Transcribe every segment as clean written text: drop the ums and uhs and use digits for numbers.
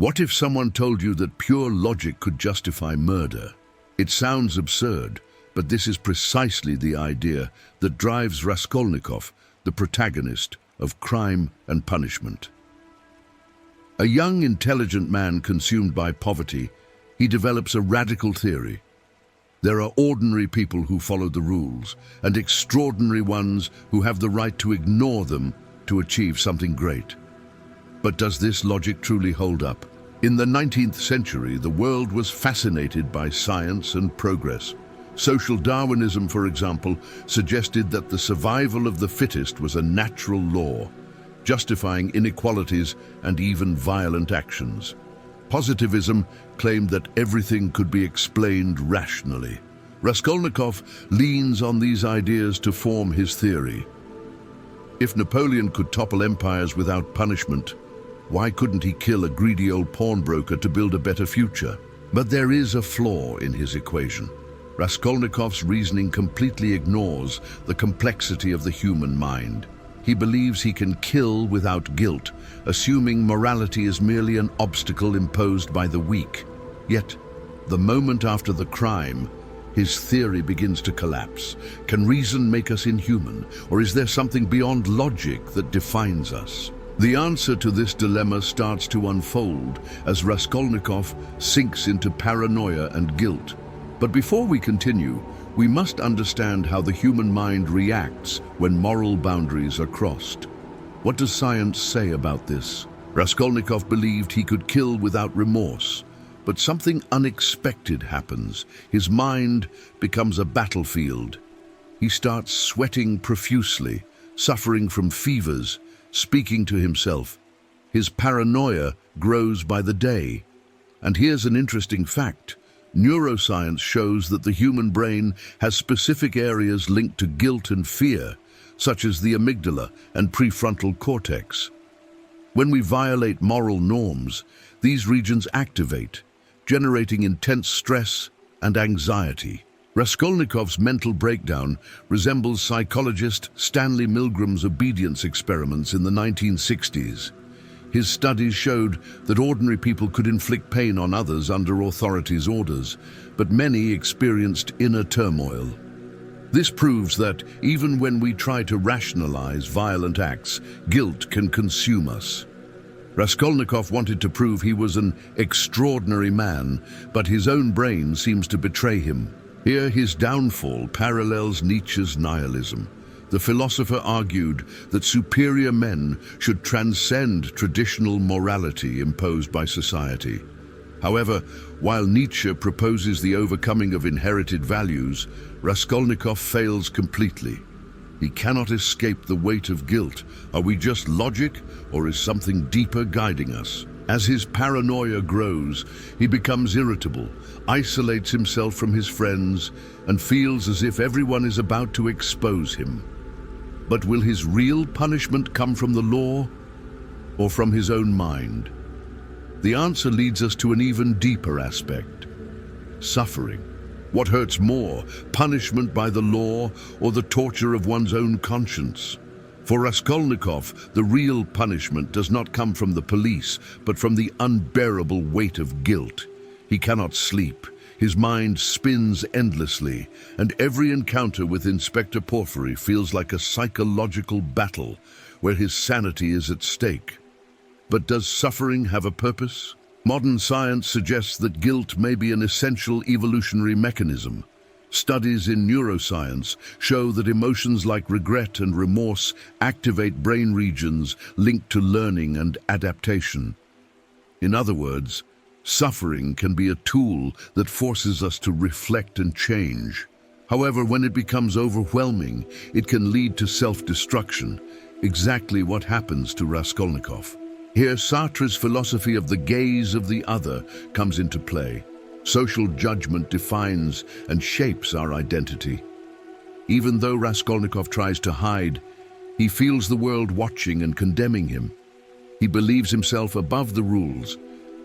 What if someone told you that pure logic could justify murder? It sounds absurd, but this is precisely the idea that drives Raskolnikov, the protagonist of Crime and Punishment. A young, intelligent man consumed by poverty, he develops a radical theory. There are ordinary people who follow the rules, and extraordinary ones who have the right to ignore them to achieve something great. But does this logic truly hold up? In the 19th century, the world was fascinated by science and progress. Social Darwinism, for example, suggested that the survival of the fittest was a natural law, justifying inequalities and even violent actions. Positivism claimed that everything could be explained rationally. Raskolnikov leans on these ideas to form his theory. If Napoleon could topple empires without punishment, why couldn't he kill a greedy old pawnbroker to build a better future? But there is a flaw in his equation. Raskolnikov's reasoning completely ignores the complexity of the human mind. He believes he can kill without guilt, assuming morality is merely an obstacle imposed by the weak. Yet, the moment after the crime, his theory begins to collapse. Can reason make us inhuman, or is there something beyond logic that defines us? The answer to this dilemma starts to unfold as Raskolnikov sinks into paranoia and guilt. But before we continue, we must understand how the human mind reacts when moral boundaries are crossed. What does science say about this? Raskolnikov believed he could kill without remorse, but something unexpected happens. His mind becomes a battlefield. He starts sweating profusely, suffering from fevers, speaking to himself. His paranoia grows by the day. And here's an interesting fact. Neuroscience shows that the human brain has specific areas linked to guilt and fear, such as the amygdala and prefrontal cortex. When we violate moral norms, these regions activate, generating intense stress and anxiety. Raskolnikov's mental breakdown resembles psychologist Stanley Milgram's obedience experiments in the 1960s. His studies showed that ordinary people could inflict pain on others under authorities' orders, but many experienced inner turmoil. This proves that even when we try to rationalize violent acts, guilt can consume us. Raskolnikov wanted to prove he was an extraordinary man, but his own brain seems to betray him. Here, his downfall parallels Nietzsche's nihilism. The philosopher argued that superior men should transcend traditional morality imposed by society. However, while Nietzsche proposes the overcoming of inherited values, Raskolnikov fails completely. He cannot escape the weight of guilt. Are we just logic, or is something deeper guiding us? As his paranoia grows, he becomes irritable, isolates himself from his friends, and feels as if everyone is about to expose him. But will his real punishment come from the law, or from his own mind? The answer leads us to an even deeper aspect: suffering. What hurts more, punishment by the law or the torture of one's own conscience? For Raskolnikov, the real punishment does not come from the police, but from the unbearable weight of guilt. He cannot sleep. His mind spins endlessly, and every encounter with Inspector Porphyry feels like a psychological battle where his sanity is at stake. But does suffering have a purpose? Modern science suggests that guilt may be an essential evolutionary mechanism. Studies in neuroscience show that emotions like regret and remorse activate brain regions linked to learning and adaptation. In other words, suffering can be a tool that forces us to reflect and change. However, when it becomes overwhelming, it can lead to self-destruction, exactly what happens to Raskolnikov. Here, Sartre's philosophy of the gaze of the other comes into play. Social judgment defines and shapes our identity. Even though Raskolnikov tries to hide, he feels the world watching and condemning him. He believes himself above the rules,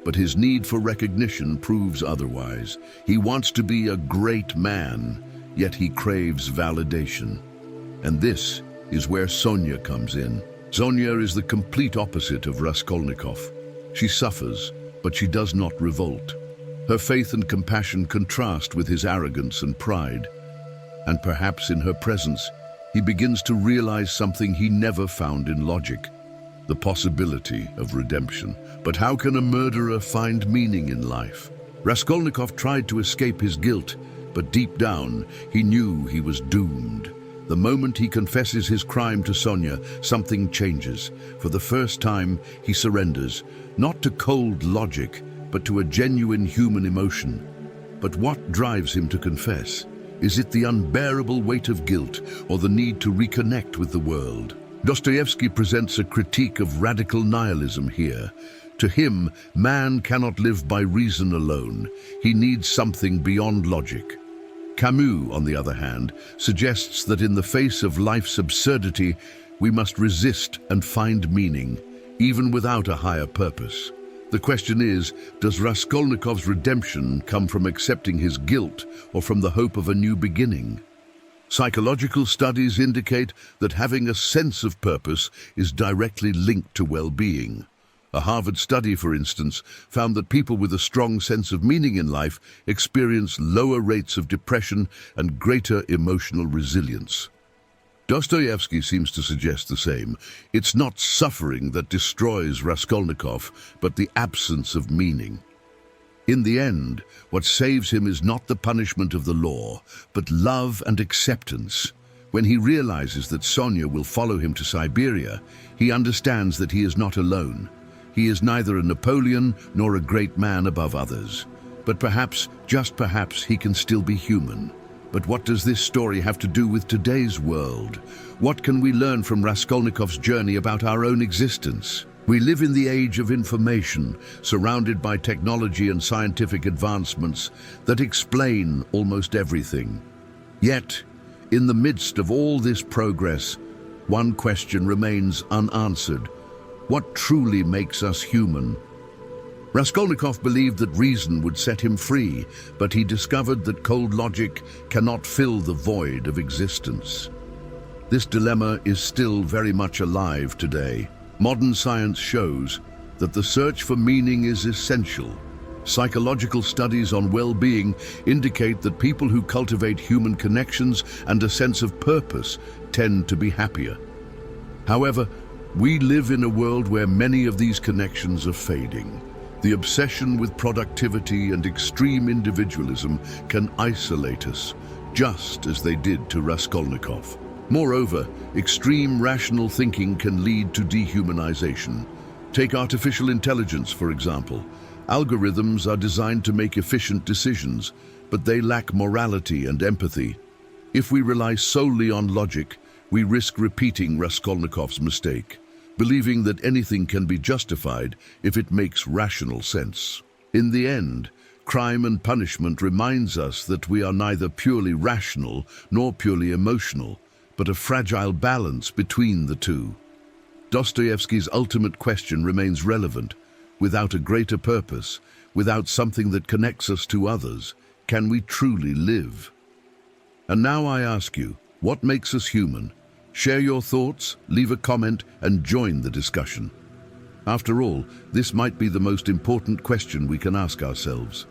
but his need for recognition proves otherwise. He wants to be a great man, yet he craves validation. And this is where Sonia comes in. Sonia is the complete opposite of Raskolnikov. She suffers, but she does not revolt. Her faith and compassion contrast with his arrogance and pride, and perhaps in her presence, he begins to realize something he never found in logic: the possibility of redemption. But how can a murderer find meaning in life? Raskolnikov tried to escape his guilt, but deep down, he knew he was doomed. The moment he confesses his crime to Sonia, something changes. For the first time, he surrenders, not to cold logic, but to a genuine human emotion. But what drives him to confess? Is it the unbearable weight of guilt, or the need to reconnect with the world? Dostoevsky presents a critique of radical nihilism here. To him, man cannot live by reason alone. He needs something beyond logic. Camus, on the other hand, suggests that in the face of life's absurdity, we must resist and find meaning, even without a higher purpose. The question is, does Raskolnikov's redemption come from accepting his guilt or from the hope of a new beginning? Psychological studies indicate that having a sense of purpose is directly linked to well-being. A Harvard study, for instance, found that people with a strong sense of meaning in life experience lower rates of depression and greater emotional resilience. Dostoevsky seems to suggest the same. It's not suffering that destroys Raskolnikov, but the absence of meaning. In the end, what saves him is not the punishment of the law, but love and acceptance. When he realizes that Sonia will follow him to Siberia, he understands that he is not alone. He is neither a Napoleon nor a great man above others. But perhaps, just perhaps, he can still be human. But what does this story have to do with today's world? What can we learn from Raskolnikov's journey about our own existence? We live in the age of information, surrounded by technology and scientific advancements that explain almost everything. Yet, in the midst of all this progress, one question remains unanswered. What truly makes us human? Raskolnikov believed that reason would set him free, but he discovered that cold logic cannot fill the void of existence. This dilemma is still very much alive today. Modern science shows that the search for meaning is essential. Psychological studies on well-being indicate that people who cultivate human connections and a sense of purpose tend to be happier. However, we live in a world where many of these connections are fading. The obsession with productivity and extreme individualism can isolate us, just as they did to Raskolnikov. Moreover, extreme rational thinking can lead to dehumanization. Take artificial intelligence, for example. Algorithms are designed to make efficient decisions, but they lack morality and empathy. If we rely solely on logic, we risk repeating Raskolnikov's mistake, believing that anything can be justified if it makes rational sense. In the end, crime and punishment reminds us that we are neither purely rational nor purely emotional, but a fragile balance between the two. Dostoevsky's ultimate question remains relevant. Without a greater purpose, without something that connects us to others, can we truly live? And now I ask you, what makes us human? Share your thoughts, leave a comment, and join the discussion. After all, this might be the most important question we can ask ourselves.